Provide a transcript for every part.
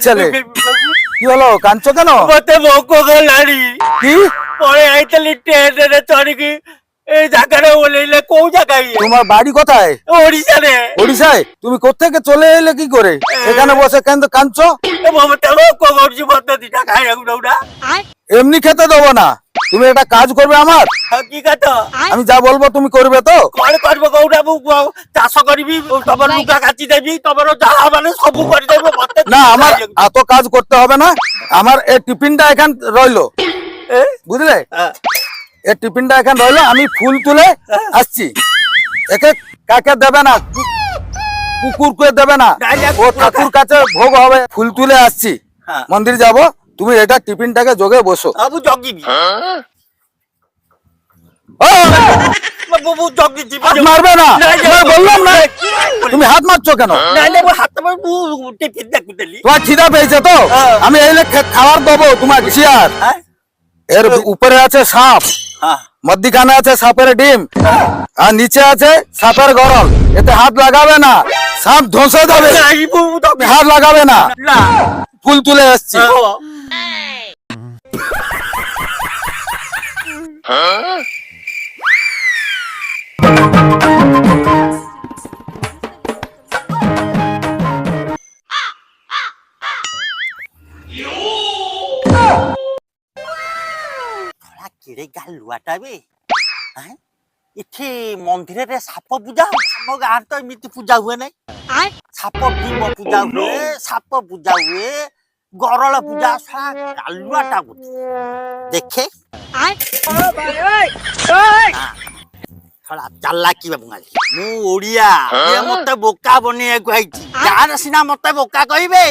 ছেলে কি হলো কাঁদছো কেন? মতে ভোক গলানি কি পরে আইতলি ট্রেনে চড়িকি এই জায়গাটা ওলেইলে কোন জায়গায়? তোমার বাড়ি কোথায়? ওড়িশা রে। ওড়িশায়? তুমি কোত্থেকে চলে এলে কি করে? এখানে বসে কেন কাঁদছো? মমতা ভোক করছি মতো দিটা খাই না। এমনি খেতে দেবো না, তুমি একটা কাজ করবে আমার। কি কথা? আমি যা বলবো তুমি করবে তো? কଣ করবো কৌটা মু চাষ କରିବି ତମର ଲୁଗା କାଚି ଦେବି ତମର ଯାହା ମାନେ ସବୁ କରିଦେବ ମତେ না আমার এত কাজ করতে হবে না, আমার এই টিফিনটা এখান রইলো বুঝলে, এই টিফিনটা এখান রইলো, আমি ফুল তুলে আসছি। একে কাকে দেবে না, কুকুরকে দেবে না, ও ঠাকুর কাছে ভোগ হবে। ফুল তুলে আসছি, মন্দির যাব, তুমি এটা টিফিনটাকে যোগে বসো। আবু জগিবি বাবু জগি দিবি, হাত মারবে না, বললাম না। তুমি হাত মারছো কেন? হাত টিফিন দেখুলি তোমার খিদা পেয়েছে তো, আমি এই খাবার দেবো তোমার চেয়ার। এর উপরে আছে সাপ, মধ্যিখানে আছে সাপের ডিম, আর নিচে আছে সাপের গরল। এতে হাত লাগাবে না, সাপ ধসে যাবে, হাত লাগাবে না। ফুল তুলে এসছি। କେଡେ ଗାଲୁଆଟା ବେ, ଏଠି ମନ୍ଦିରରେ ସାପ ପୂଜା ହଉଛି। ଆମ ଗାଁରେ ତ ଏମିତି ପୂଜା ହୁଏ ନାହିଁ। ସାପ ଭୀମ ପୂଜା ହୁଏ, ସାପ ପୂଜା ହୁଏ, ଗରଳ ପୂଜା। ଗାଲୁଆଟା ଦେଖେ ଚାଲାକି ବାବୁଙ୍ଗାଲି। ମୁଁ ଓଡିଆ, ମତେ ବୋକା ବନେଇବାକୁ ଆଇଛି। ଗାଁରେ ସିନା ମତେ ବୋକା କହିବେ,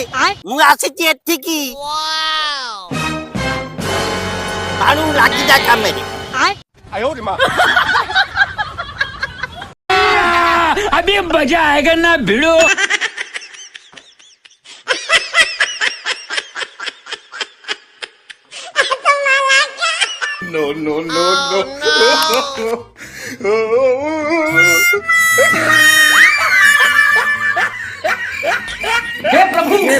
ମୁଁ ଆସିଛି ଏଠିକି। ଆଣୁ ଲାଗିଯା କାମରେ। अभी मजा आएगा ना भिड़ो। No, no, no, no. हे प्रभु हे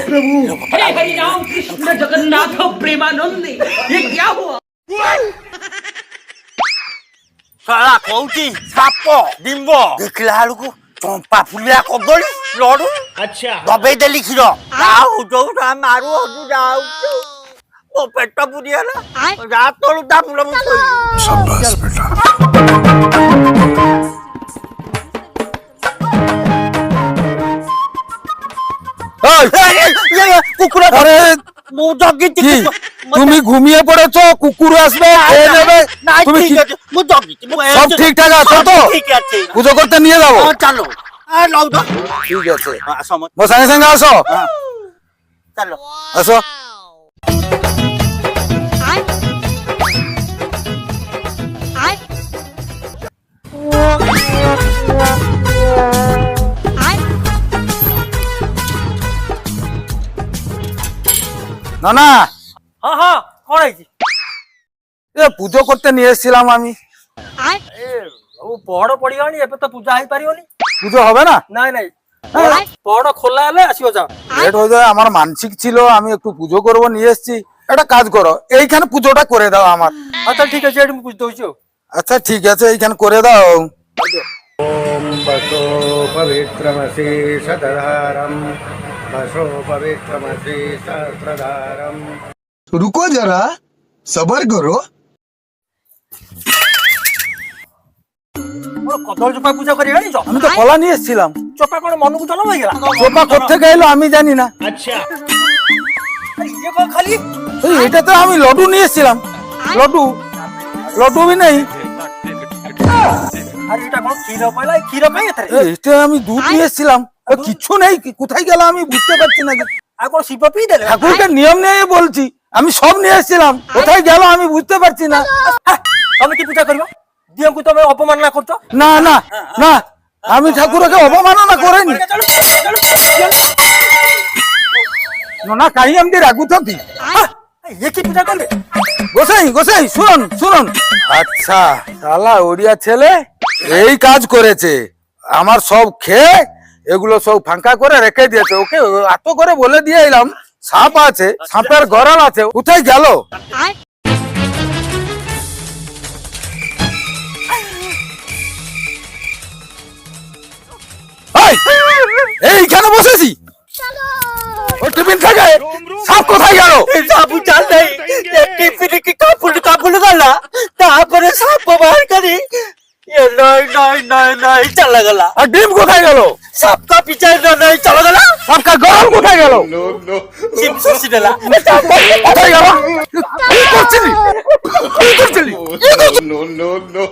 हरि राम कृष्ण जगन्नाथ प्रेमानंद, ये क्या हुआ? ଶଳା କହୁଛି ସାପ ଡିମ୍ବ, ଦେଖିଲା ବେଳକୁ ଚମ୍ପା ଫୁଲିଆ କଦଳୀ ଲଡୁ। ଆଚ୍ଛା ଦବେଇ ଦେଲି କ୍ଷୀର, ଆଉ ଯୋଉଟା ମାରୁ ହଜୁ ଯାଉଛୁ। ମୋ ପେଟ ପୁରିଗଲା, ଯା ତଳୁ ତା ଫୁଲ ମୁଁ কুকুর ମୁଁ ଜଗିଛି। তুমি ঘুমিয়ে পড়েছো, কুকুর আসবে খেয়ে নেবে। তুমি ମୁଁ ଜଗିଛି, সব ঠিকঠাক আছে তো? ঠিক আছে, পুজো করতে নিয়ে যাবো। চালো লও তো। ঠিক আছে, আস ମୋ ସାଙ୍ଗେ ସାଙ୍ଗେ ଆସ। ଚାଲ ଆସ। না না, হ্যাঁ হ্যাঁ কଣ ହେଇଛି? এ পুজো করতে নিয়ে এসেছিলাম আমি। ପହଡ ପଡିଗଲାଣି, ଏବେ ତ ପୂଜା ହେଇପାରିବନି। পুজো হবে না? ନାଇଁ ନାଇଁ, পহড় খোলা হলে আসিও যাও। লেট হয়ে যায়, আমার মানসিক ছিল, আমি একটু পুজো করবো নিয়ে এসেছি। একটা কাজ করো, এইখানে পুজোটা করে দাও আমার। আচ্ছা ঠিক আছে, এটি ମୁଁ বুঝ দଉছি। আচ্ছা ঠিক আছে, এইখানে করে দাও। ओम बसो पवित्रमसि सदधारम, बसो पवित्रमसि सहस्रधारम। रुको जरा, सबर करो। কদল চোপা পূজা করি জানিস? আমি তো কলা নিয়ে এসেছিলাম। চোপা কোন মনকু জন্ম হয়ে গেল? চোপা কোত্থেকে এলো আমি জানি না। अच्छा আরে ইয়ে কো খালি এই এটাতে আমি লডু নিয়ে এসেছিলাম। লডু লডু भी नहीं। আরে এটা কোন ক্ষীর পাইলা? ক্ষীর কাই এতে? এটা আমি দুধ নিয়ে এসেছিলাম, কিছু নেই। কোথায় গেল আমি বুঝতে পারছি না। আর কোন শিব পি দিলে? ঠাকুরকে নিয়ম নেই বলছি, আমি সব নিয়ে এসেছিলাম। কোথায় গেল আমি বুঝতে পারছি না। তুমি কি পূজা করবে? দিয়ଙ୍କୁ তুমি অপমাননা করছো? না না না, আমি ঠাকুরকে অবমাননা করিনি। না কাহি এমনি রাগুଛନ୍ତି? ইয়ে কি পূজা করবে? গোসাই গোসাই শুনুন শুনুন। আচ্ছা শালা ওড়িয়া ছেলে এই কাজ করেছে, আমার সব খেয়ে এগুলো সব ফাঁকা করে রেখে দিয়েছে। ওকে এত করে বলে দিয়ে এলাম, সাপ আছে, সাপের গড়াল আছে, কোথায় গেল? এই, এইখানে বসেছি, ও টিফিন থেকে সাপ কোথায় গেল? সাপু চাল নেই টিফিনে কি কাপড় কাপড় গলা তারপরে সাপ বার করি নয় চলা গলা আর ডিম কোথায় গেল? সাপ কা পিছে নয় চলা গলা সাপকার গড়াল কোথায় গেল? সিম সুসি ডলা কোথায় গেল? কি করছিলি? কি করছিলি? no, no, no.